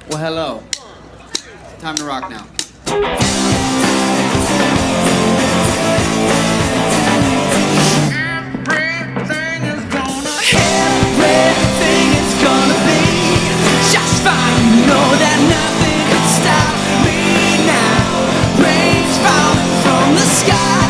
Well, hello. Time to rock now. Everything is gonna be just fine. You know that nothing can stop me now. Rain's falling from the sky.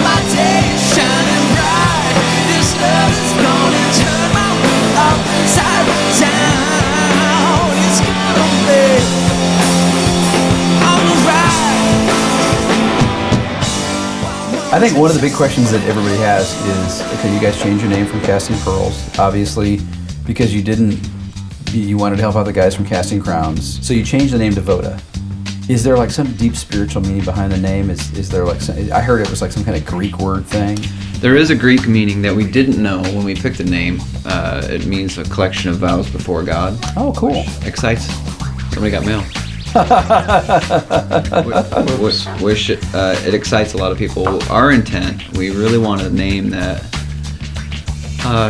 My day is shining bright. This love is gonna turn my world upside down. It's gonna be alright. I think one of the big questions that everybody has is, okay, you guys changed your name from Casting Pearls, obviously, because you wanted to help out the guys from Casting Crowns. So you changed the name to VOTA. Is there like some deep spiritual meaning behind the name? Is there like some, I heard it was like some kind of Greek word thing. There is a Greek meaning that we didn't know when we picked the name. It means a collection of vows before God. Oh, cool. Excites. Somebody got mail. Wish it excites a lot of people. Our intent, we really wanted a name that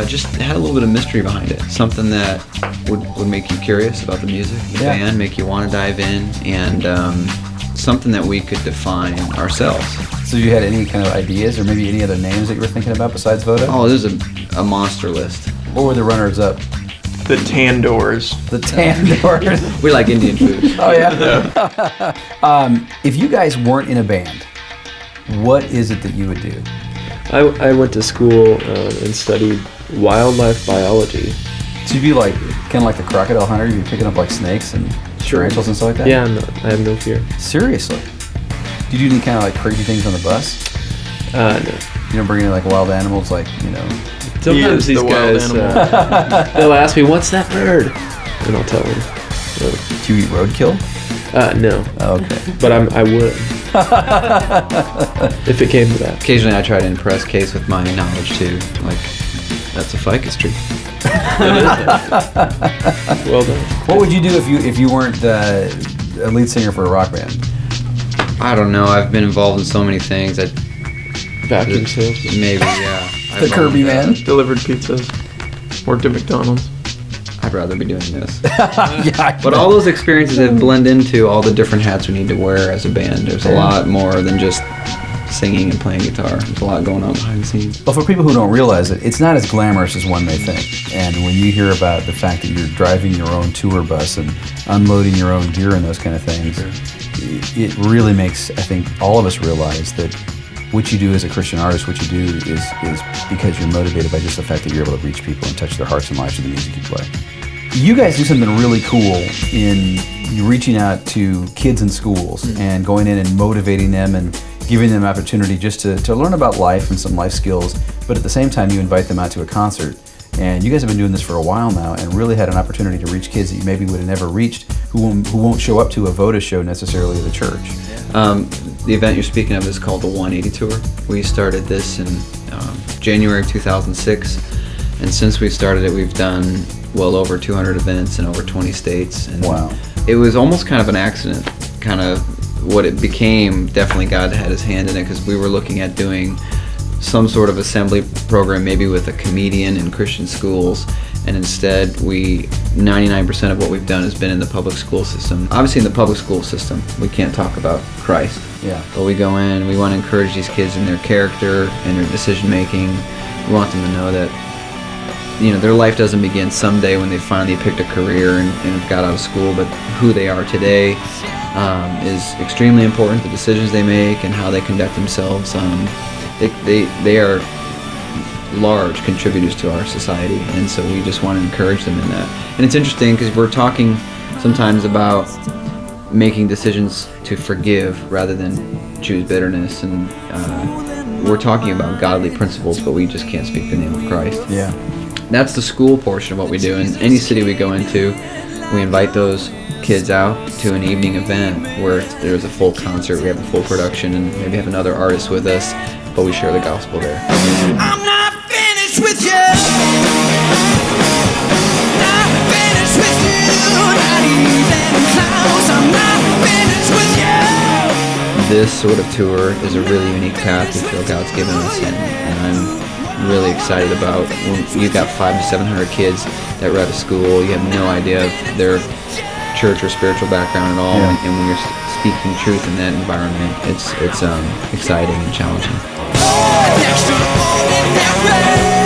just had a little bit of mystery behind it. Something that would make you curious about the music, the band, make you want to dive in, and something that we could define ourselves. So you had any kind of ideas or maybe any other names that you were thinking about besides VOTA? Oh, there's a monster list. What were the runners up? The Tandoors. The Tandoors. We like Indian food. Oh, yeah? If you guys weren't in a band, what is it that you would do? I went to school and studied wildlife biology. So you'd be like, kind of like the crocodile hunter, you'd be picking up like snakes and tarantulas and stuff like that? Yeah, no, I have no fear. Seriously? Do you do any kind of like crazy things on the bus? No. You don't bring any like wild animals, like, you know? Sometimes these guys, they'll ask me, what's that bird? And I'll tell them. Do you eat roadkill? No. Oh, okay. But I would. If it came to that. Occasionally I try to impress Case with my knowledge too. Like, that's a ficus tree. Well done. What would you do if you weren't a lead singer for a rock band? I don't know. I've been involved in so many things. Vacuum sales. Maybe, yeah. The Kirby man? Delivered pizzas. Worked at McDonald's. I'd rather be doing this. Yeah. But all those experiences have blend into all the different hats we need to wear as a band. There's a lot more than just singing and playing guitar. There's a lot going on behind the scenes. Well, for people who don't realize it, it's not as glamorous as one may think. And when you hear about the fact that you're driving your own tour bus and unloading your own gear and those kind of things, it really makes, I think, all of us realize that what you do as a Christian artist, what you do is because you're motivated by just the fact that you're able to reach people and touch their hearts and lives with the music you play. You guys do something really cool in reaching out to kids in schools and going in and motivating them and giving them opportunity just to learn about life and some life skills, but at the same time you invite them out to a concert. And you guys have been doing this for a while now and really had an opportunity to reach kids that you maybe would have never reached who won't show up to a VOTA show necessarily at the church. The event you're speaking of is called the 180 Tour. We started this in January of 2006, and since we started it, we've done well over 200 events in over 20 states. And wow. It was almost kind of an accident, kind of what it became. Definitely God had his hand in it because we were looking at doing some sort of assembly program, maybe with a comedian in Christian schools, and instead 99% of what we've done has been in the public school system. Obviously in the public school system, we can't talk about Christ. Yeah. But we go in, we want to encourage these kids in their character and their decision making. We want them to know that, you know, their life doesn't begin someday when they finally picked a career and got out of school, but who they are today is extremely important. The decisions they make and how they conduct themselves, they are large contributors to our society, and so we just want to encourage them in that. And it's interesting because we're talking sometimes about making decisions to forgive rather than choose bitterness, and we're talking about godly principles, but we just can't speak the name of Christ. Yeah. That's the school portion of what we do. In any city we go into, we invite those kids out to an evening event where there's a full concert, we have a full production, and maybe have another artist with us, but we share the gospel there. I'm not finished with you. Not finished with you. Not even close. I'm not finished with you. This sort of tour is a really unique path we feel God's given us, and I'm really excited about. When you've got 500 to 700 kids that are out of school, you have no idea of their church or spiritual background at all, Yeah. and when you're speaking truth in that environment, it's exciting and challenging. Next to the phone in that way.